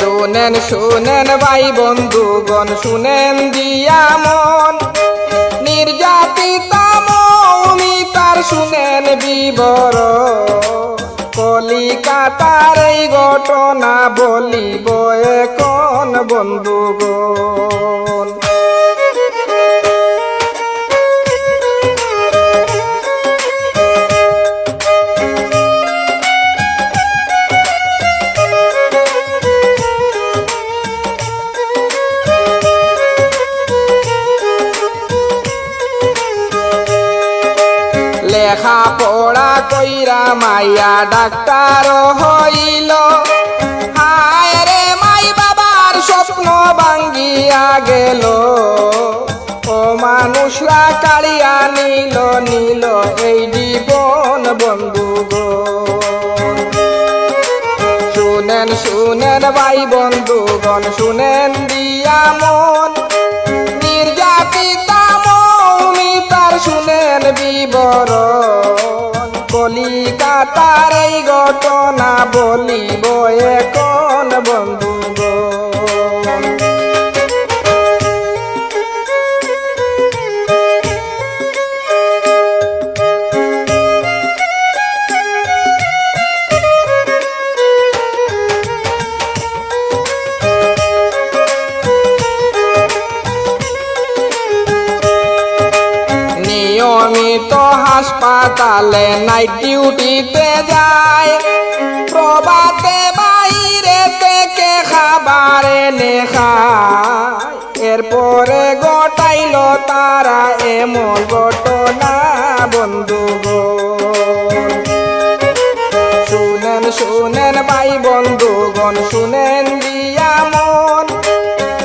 শুনেন শুনেন ভাই বন্ধুগণ শুনেন দিয়া মন, নির্যাতিতা মৌমিতার শুনেন বিবরণ। কলিকাতার এই ঘটনা বলিব এখন বন্ধুগণ। লেখা পড়া কইরা মাইয়া ডাক্তার হইল, হায় রে মাই বাবার স্বপ্ন ভাঙ্গিয়া গেল। ও মানুষরা কাড়িয়া নিল নিল এই জীবন বন্ধুগণ। শুনেন শুনেন ভাই বন্ধুগণ শুনেন দিয়া মন, নির্যাতিতা মৌমিতার শুনেন বিবরণ। কলিকাতার এই ঘটনা বলিব এখন বন্ধুগণ। নিয়মিত হাসপাতালে নাইট ডিউটিতে যায়, প্রভাতে বাইরে থেকে খাবার এনে খায়। এরপরে ঘটাইল তারা এমন ঘটনা বন্ধুগণ। শুনেন শুনেন ভাই বন্ধুগণ শুনেন দিয়া মন,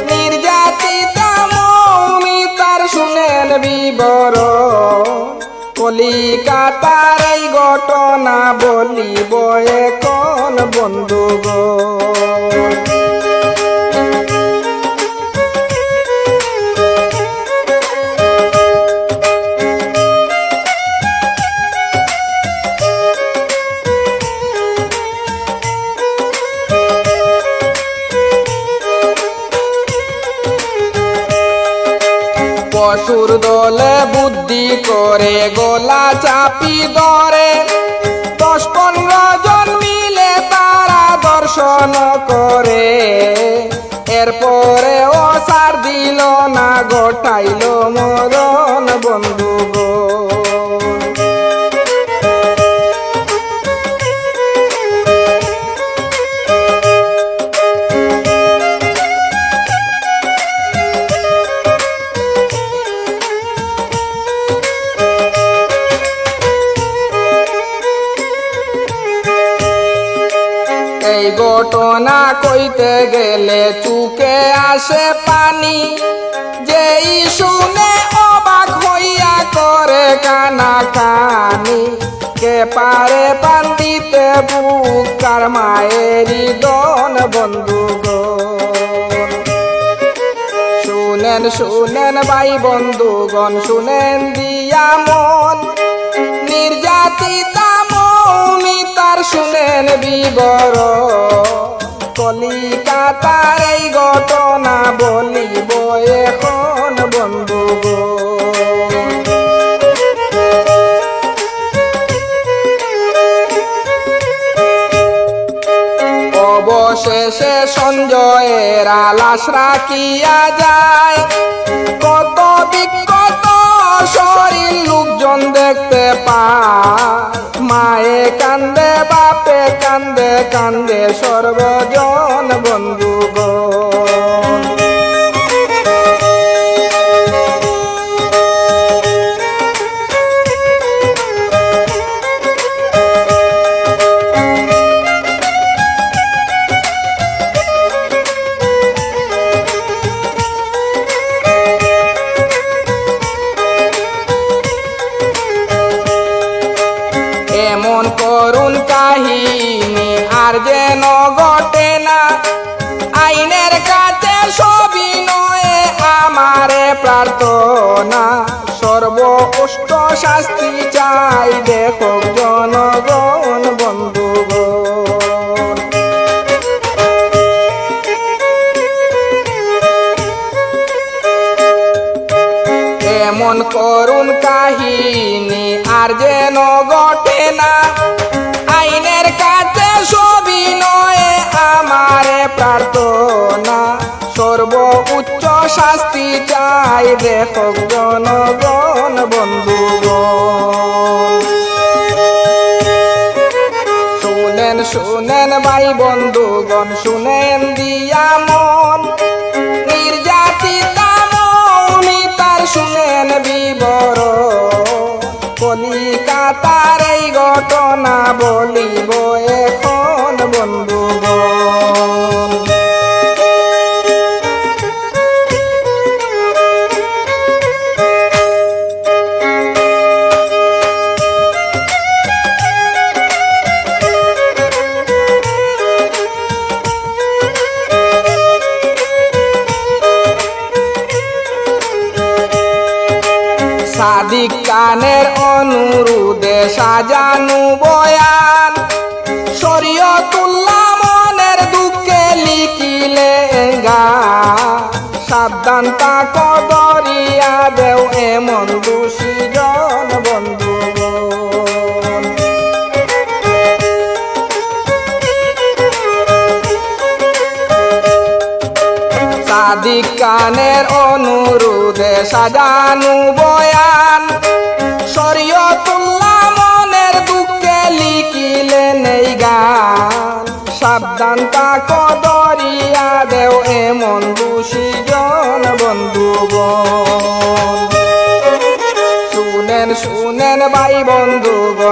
নির্যাতিতা মৌমিতার শুনেন বিবরণ। কলিকাতার এই ঘটনা বলিব এখন বন্ধুগণ। পশুর দলে বুদ্ধি করে গলা চাপি ধরে, 10-15 জন মিলে তারা দর্শন করে। এরপরে ও সার দিল না ঘটাইল মরণ বন্ধুগণ। এই ঘটনা কইতে গেলে চুকে আসে পানি, যেই শুনে অবাক হইয়া করে কানা কানি। কে পারে পান দিতে বুক কার মায়েরই দন বন্ধুগণ। শুনেন শুনেন ভাই বন্ধুগণ শুনেন দিয়া মন, নির্যাতিতা মৌমিতার শুনেন বিবরণ। কলিকাতার এই ঘটনা বলিব এখন বন্ধুগণ। অবশেষে সঞ্জয়ের লাশ রাখিয়া যায়, কত বিক্ষত শরীর লোকজন দেখতে পায়। মায়ে কান্দে বাপে কান্দে কান্দে সর্বজন বন্ধুগণ। এমন করুণ কাহিনী আর যেন ঘটে না, আইন কাহিনী আর যেন ঘটে না, আইনের কাছে সবিনয়ে আমারে প্রার্থনা, সর্বোচ্চ শাস্তি চাই দেখক জনগণ বন্ধুগণ। শুনেন শুনেন ভাই বন্ধুগণ, শুনেন দিয়া মন, নির্যাতিতা মৌমিতার শুনেন বিবরণ, কলিকাতার এই ঘটনা বলিব এখন বন্ধুগণ। সাদিক খানের অনুরোধে সাজানো বয়ান, শরীয়তুল্লাহ মনের দুঃখে লিখিলে গান, সাবধান তাক দরিয়া দেও এমন দোষী জন বন্ধুগণ। সাদিক খানের অনুরোধে সাজানো বয়ান, শরীয়তুল্লাহ মনের দুঃখে লিখিলেন এই গান, সাবধান তাক দরিয়া দেও এমন দোষী জন বন্ধুগণ। শুনেন শুনেন ভাই বন্ধুগণ,